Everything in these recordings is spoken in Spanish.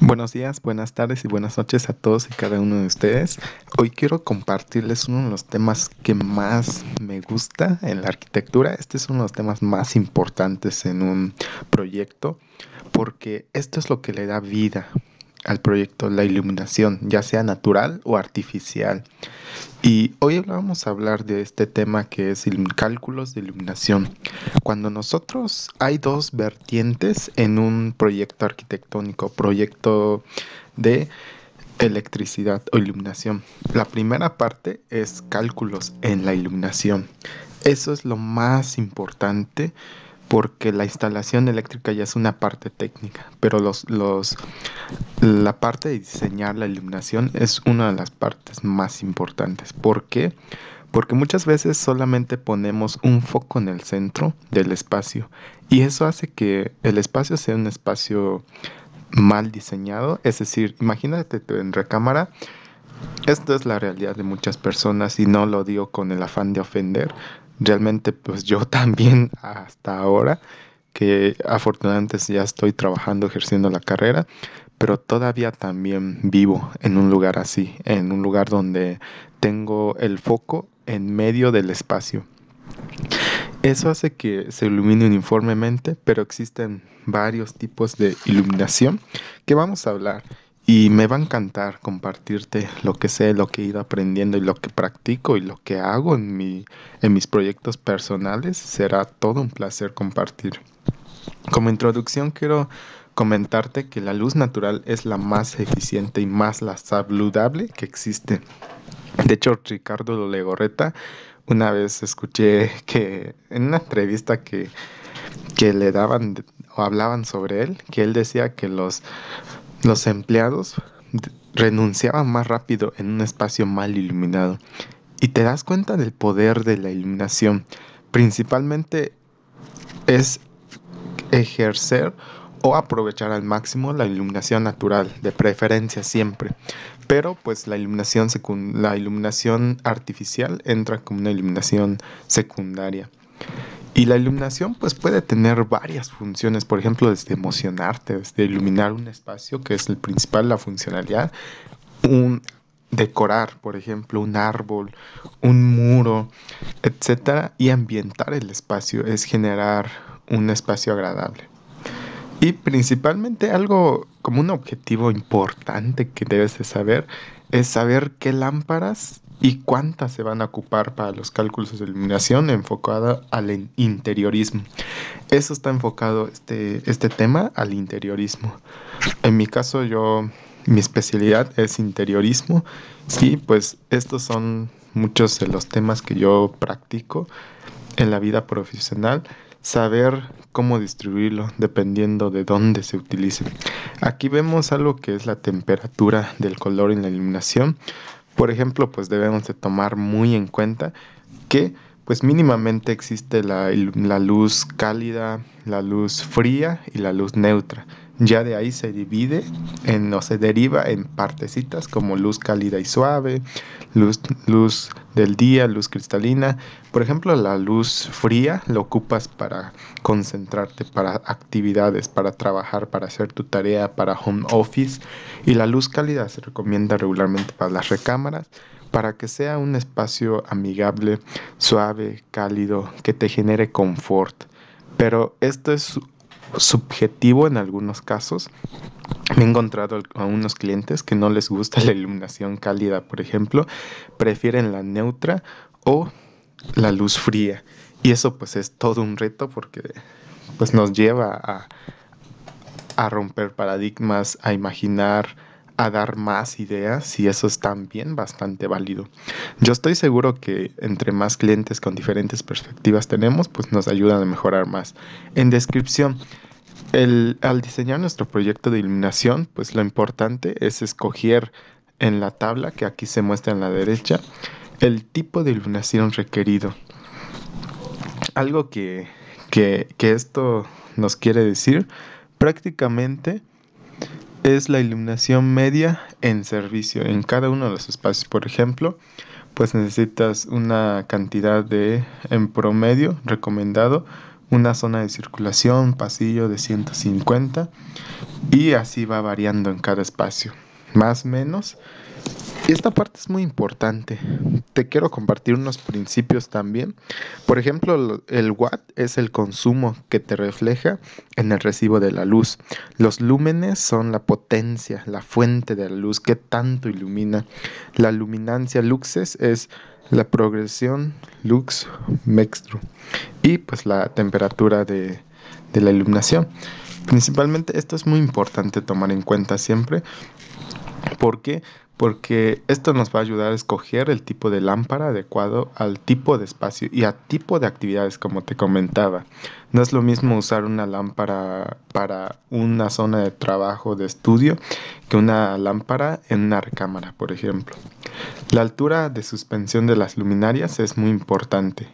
Buenos días, buenas tardes y buenas noches a todos y cada uno de ustedes. Hoy quiero compartirles uno de los temas que más me gusta en la arquitectura. Este es uno de los temas más importantes en un proyecto porque esto es lo que le da vida al proyecto, la iluminación, ya sea natural o artificial. Y hoy vamos a hablar de este tema que es cálculos de iluminación. Cuando nosotros hay dos vertientes en un proyecto arquitectónico, proyecto de electricidad o iluminación. La primera parte es cálculos en la iluminación. Eso es lo más importante porque la instalación eléctrica ya es una parte técnica, pero la parte de diseñar la iluminación es una de las partes más importantes. ¿Por qué? Porque muchas veces solamente ponemos un foco en el centro del espacio y eso hace que el espacio sea un espacio mal diseñado. Es decir, imagínate tú en recámara. Esto es la realidad de muchas personas y no lo digo con el afán de ofender. Realmente, pues yo también hasta ahora, que afortunadamente ya estoy trabajando, ejerciendo la carrera, pero todavía también vivo en un lugar así, en un lugar donde tengo el foco en medio del espacio. Eso hace que se ilumine uniformemente, pero existen varios tipos de iluminación que vamos a hablar y me va a encantar compartirte lo que sé, lo que he ido aprendiendo y lo que practico y lo que hago en mis proyectos personales. Será todo un placer compartir. Como introducción quiero comentarte que la luz natural es la más eficiente y más la saludable que existe. De hecho, Ricardo Legorreta, una vez escuché que en una entrevista que le daban o hablaban sobre él, que él decía que los empleados renunciaban más rápido en un espacio mal iluminado. Y te das cuenta del poder de la iluminación. Principalmente es ejercer o aprovechar al máximo la iluminación natural, de preferencia siempre. Pero pues la iluminación artificial entra como una iluminación secundaria. Y la iluminación pues puede tener varias funciones, por ejemplo, desde emocionarte, desde iluminar un espacio, que es el principal, la funcionalidad, un decorar, por ejemplo, un árbol, un muro, etcétera, y ambientar el espacio, es generar un espacio agradable. Y principalmente algo como un objetivo importante que debes de saber es saber qué lámparas y cuántas se van a ocupar para los cálculos de iluminación enfocada al interiorismo. Eso está enfocado este tema al interiorismo. En mi caso mi especialidad es interiorismo y pues estos son muchos de los temas que yo practico en la vida profesional, saber cómo distribuirlo dependiendo de dónde se utilice. Aquí vemos algo que es la temperatura del color en la iluminación. Por ejemplo, pues debemos de tomar muy en cuenta que pues mínimamente existe la luz cálida, la luz fría y la luz neutra. Ya de ahí se divide o se deriva en partecitas como luz cálida y suave, luz del día, luz cristalina. Por ejemplo, la luz fría la ocupas para concentrarte, para actividades, para trabajar, para hacer tu tarea, para home office. Y la luz cálida se recomienda regularmente para las recámaras, para que sea un espacio amigable, suave, cálido, que te genere confort. Pero esto es subjetivo en algunos casos. Me he encontrado a unos clientes que no les gusta la iluminación cálida, por ejemplo, prefieren la neutra o la luz fría. Y eso pues es todo un reto porque pues nos lleva a romper paradigmas, a imaginar, a dar más ideas y eso es también bastante válido. Yo estoy seguro que entre más clientes con diferentes perspectivas tenemos, pues nos ayudan a mejorar más. En descripción, al diseñar nuestro proyecto de iluminación, pues lo importante es escoger en la tabla que aquí se muestra en la derecha el tipo de iluminación requerido. Algo que esto nos quiere decir prácticamente es la iluminación media en servicio en cada uno de los espacios. Por ejemplo, pues necesitas una cantidad en promedio recomendado una zona de circulación, pasillo de 150 y así va variando en cada espacio, más o menos. Y esta parte es muy importante. Te quiero compartir unos principios también. Por ejemplo, el watt es el consumo que te refleja en el recibo de la luz. Los lúmenes son la potencia, la fuente de la luz que tanto ilumina. La luminancia luxes es la progresión lux mextru y pues la temperatura de la iluminación. Principalmente esto es muy importante tomar en cuenta siempre. ¿Por qué? Porque esto nos va a ayudar a escoger el tipo de lámpara adecuado al tipo de espacio y a tipo de actividades, como te comentaba. No es lo mismo usar una lámpara para una zona de trabajo, de estudio, que una lámpara en una recámara, por ejemplo. La altura de suspensión de las luminarias es muy importante.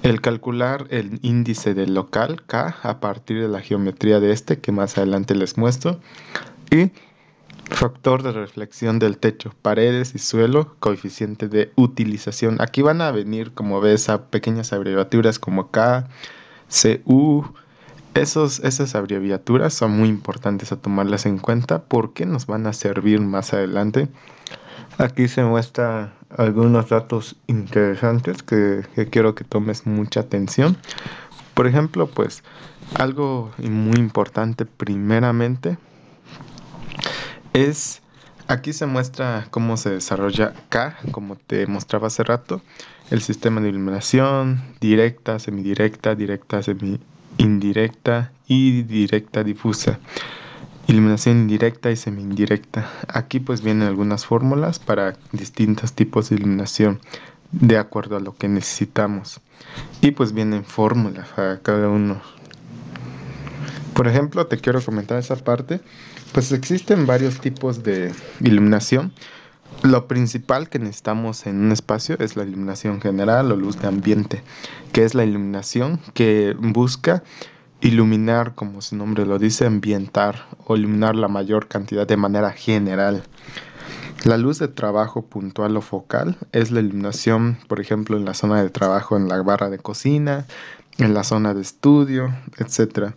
El calcular el índice del local K a partir de la geometría de este, que más adelante les muestro, y factor de reflexión del techo, paredes y suelo, coeficiente de utilización. Aquí van a venir, como ves, a pequeñas abreviaturas como K, CU. Esas abreviaturas son muy importantes a tomarlas en cuenta porque nos van a servir más adelante. Aquí se muestra algunos datos interesantes que quiero que tomes mucha atención. Por ejemplo, pues algo muy importante primeramente es, aquí se muestra cómo se desarrolla K, como te mostraba hace rato, el sistema de iluminación, directa, semidirecta, directa, semi-indirecta y directa difusa. Iluminación indirecta y semi-indirecta. Aquí pues vienen algunas fórmulas para distintos tipos de iluminación de acuerdo a lo que necesitamos. Y pues vienen fórmulas para cada uno. Por ejemplo, te quiero comentar esa parte. Pues existen varios tipos de iluminación. Lo principal que necesitamos en un espacio es la iluminación general o luz de ambiente, que es la iluminación que busca iluminar, como su nombre lo dice, ambientar o iluminar la mayor cantidad de manera general. La luz de trabajo puntual o focal es la iluminación, por ejemplo, en la zona de trabajo, en la barra de cocina, en la zona de estudio, etc.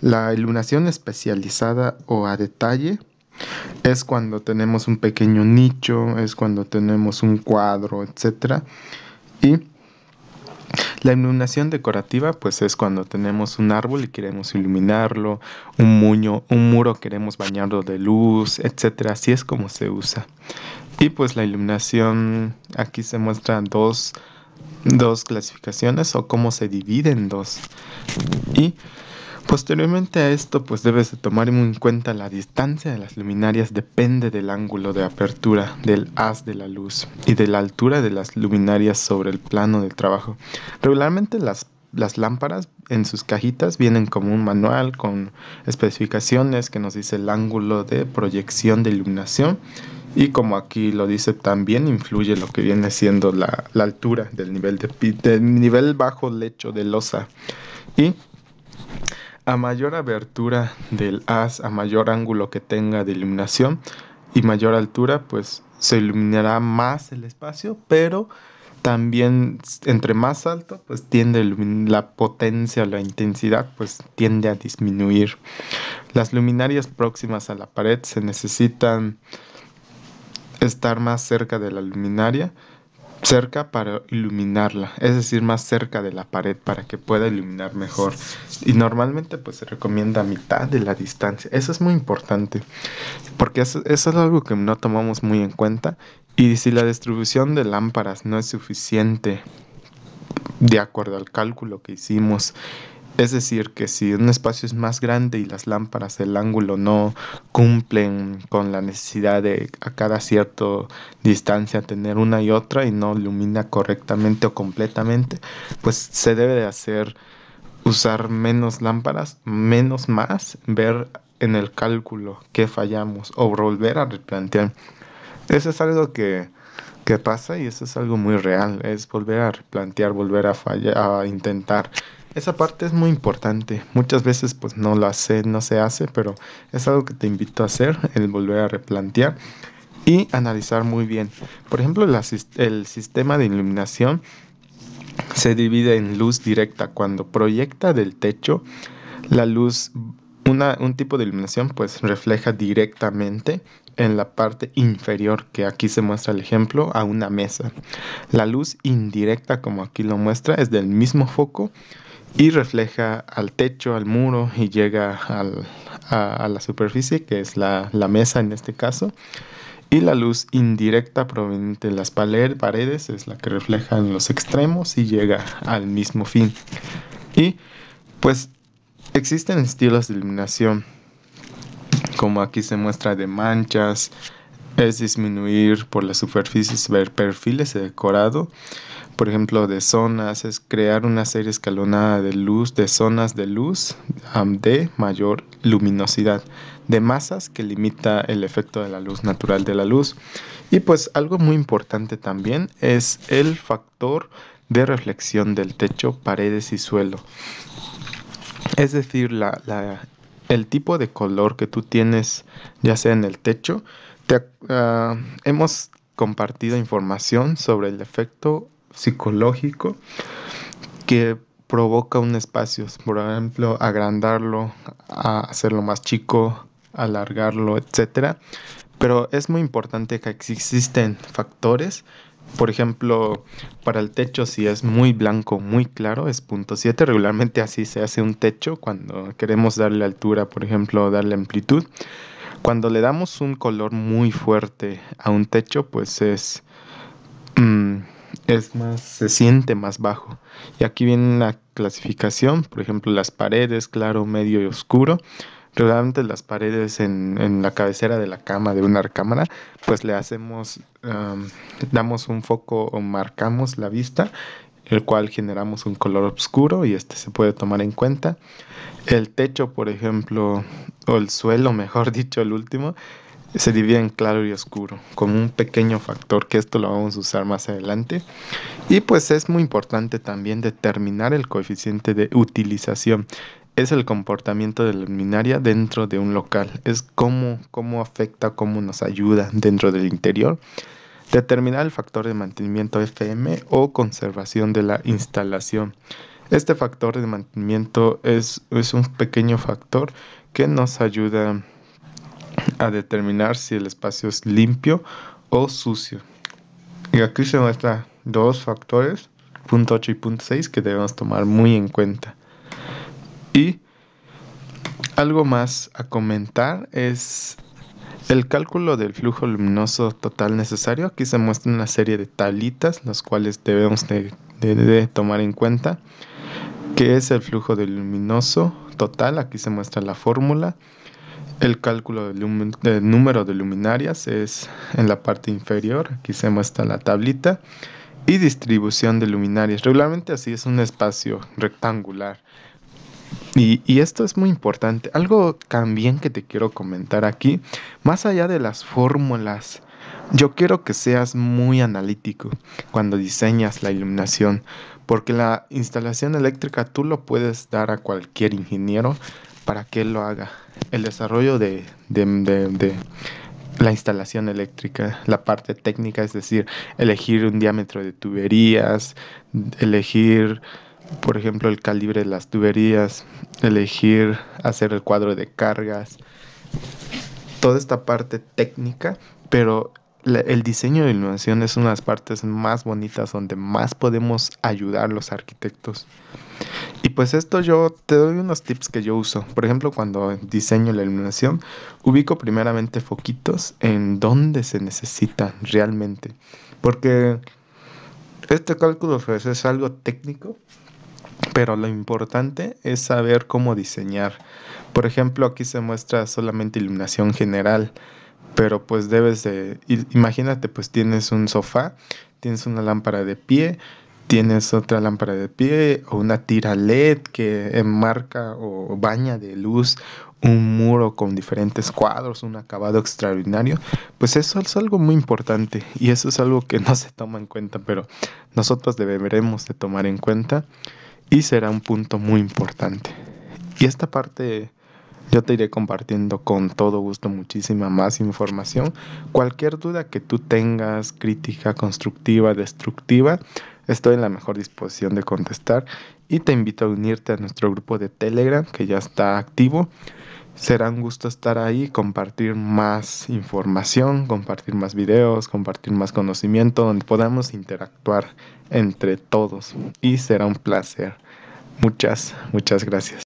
La iluminación especializada o a detalle es cuando tenemos un pequeño nicho, es cuando tenemos un cuadro, etc. Y la iluminación decorativa, pues es cuando tenemos un árbol y queremos iluminarlo, un muro queremos bañarlo de luz, etc. Así es como se usa. Y pues la iluminación, aquí se muestran dos clasificaciones o cómo se divide en dos. Y posteriormente a esto, pues debes de tomar muy en cuenta la distancia de las luminarias depende del ángulo de apertura del haz de la luz y de la altura de las luminarias sobre el plano del trabajo. Regularmente las lámparas en sus cajitas vienen como un manual con especificaciones que nos dice el ángulo de proyección de iluminación y como aquí lo dice también influye lo que viene siendo la altura del del nivel bajo lecho de losa. Y a mayor abertura del haz, a mayor ángulo que tenga de iluminación y mayor altura, pues se iluminará más el espacio, pero también entre más alto, pues tiende la potencia, la intensidad, pues tiende a disminuir. Las luminarias próximas a la pared se necesitan estar más cerca de la luminaria, cerca para iluminarla, es decir, más cerca de la pared para que pueda iluminar mejor. Y normalmente pues se recomienda a mitad de la distancia. Eso es muy importante, porque eso es algo que no tomamos muy en cuenta. Y si la distribución de lámparas no es suficiente de acuerdo al cálculo que hicimos, es decir, que si un espacio es más grande y las lámparas, el ángulo no cumplen con la necesidad de a cada cierta distancia tener una y otra y no ilumina correctamente o completamente, pues se debe de hacer usar menos lámparas, menos más, ver en el cálculo que fallamos o volver a replantear. Eso es algo que pasa y eso es algo muy real, es volver a replantear, volver a fallar, a intentar. Esa parte es muy importante. Muchas veces pues no se hace, pero es algo que te invito a hacer, el volver a replantear y analizar muy bien. Por ejemplo, el sistema de iluminación se divide en luz directa. Cuando proyecta del techo, la luz, un tipo de iluminación, pues refleja directamente en la parte inferior, que aquí se muestra el ejemplo, a una mesa. La luz indirecta, como aquí lo muestra, es del mismo foco y refleja al techo, al muro y llega a la superficie, que es la mesa en este caso. Y la luz indirecta proveniente de las paredes es la que refleja en los extremos y llega al mismo fin. Y pues existen estilos de iluminación, como aquí se muestra de manchas, es disminuir por las superficies, ver perfiles de decorado. Por ejemplo, de zonas es crear una serie escalonada de luz, de zonas de luz de mayor luminosidad, de masas que limita el efecto de la luz natural de la luz. Y pues algo muy importante también es el factor de reflexión del techo, paredes y suelo. Es decir, el tipo de color que tú tienes, ya sea en el techo, hemos compartido información sobre el efecto psicológico que provoca un espacio. Por ejemplo, agrandarlo, hacerlo más chico, alargarlo, etcétera. Pero es muy importante que existen factores. Por ejemplo, para el techo, si es muy blanco, muy claro, es 0.7. Regularmente así se hace un techo cuando queremos darle altura, por ejemplo, darle amplitud. Cuando le damos un color muy fuerte a un techo, pues mm, es más, se siente más bajo. Y aquí viene una clasificación, por ejemplo, las paredes, claro, medio y oscuro. Regularmente las paredes en la cabecera de la cama, de una recámara, pues le hacemos, damos un foco o marcamos la vista, el cual generamos un color oscuro y este se puede tomar en cuenta. El techo, por ejemplo, o el suelo, mejor dicho, el último, se divide en claro y oscuro, con un pequeño factor que esto lo vamos a usar más adelante. Y pues es muy importante también determinar el coeficiente de utilización. Es el comportamiento de la luminaria dentro de un local. Es cómo afecta, cómo nos ayuda dentro del interior. Determinar el factor de mantenimiento FM o conservación de la instalación. Este factor de mantenimiento es un pequeño factor que nos ayuda a determinar si el espacio es limpio o sucio. Y aquí se muestran dos factores, punto 8 y punto 6, que debemos tomar muy en cuenta. Y algo más a comentar es el cálculo del flujo luminoso total necesario. Aquí se muestra una serie de tablitas, las cuales debemos de tomar en cuenta. ¿Qué es el flujo de luminoso total? Aquí se muestra la fórmula. El cálculo del número de luminarias es en la parte inferior. Aquí se muestra la tablita. Y distribución de luminarias. Regularmente así es un espacio rectangular. Y esto es muy importante. Algo también que te quiero comentar aquí, más allá de las fórmulas, yo quiero que seas muy analítico cuando diseñas la iluminación, porque la instalación eléctrica tú lo puedes dar a cualquier ingeniero para que él lo haga. El desarrollo de la instalación eléctrica, la parte técnica, es decir, elegir un diámetro de tuberías, elegir, por ejemplo, el calibre de las tuberías, elegir hacer el cuadro de cargas, toda esta parte técnica, pero el diseño de iluminación es una de las partes más bonitas donde más podemos ayudar a los arquitectos. Y pues esto yo te doy unos tips que yo uso. Por ejemplo, cuando diseño la iluminación, ubico primeramente foquitos en donde se necesitan realmente. Porque este cálculo pues, es algo técnico, pero lo importante es saber cómo diseñar. Por ejemplo, aquí se muestra solamente iluminación general, pero pues imagínate, pues tienes un sofá, tienes una lámpara de pie, tienes otra lámpara de pie o una tira LED que enmarca o baña de luz un muro con diferentes cuadros, un acabado extraordinario, pues eso es algo muy importante y eso es algo que no se toma en cuenta, pero nosotros deberemos de tomar en cuenta y será un punto muy importante. Y esta parte Yo te iré compartiendo con todo gusto muchísima más información. Cualquier duda que tú tengas, crítica constructiva, destructiva, estoy en la mejor disposición de contestar y te invito a unirte a nuestro grupo de Telegram que ya está activo. Será un gusto estar ahí, compartir más información, compartir más videos, compartir más conocimiento, donde podamos interactuar entre todos. Y será un placer. Muchas gracias.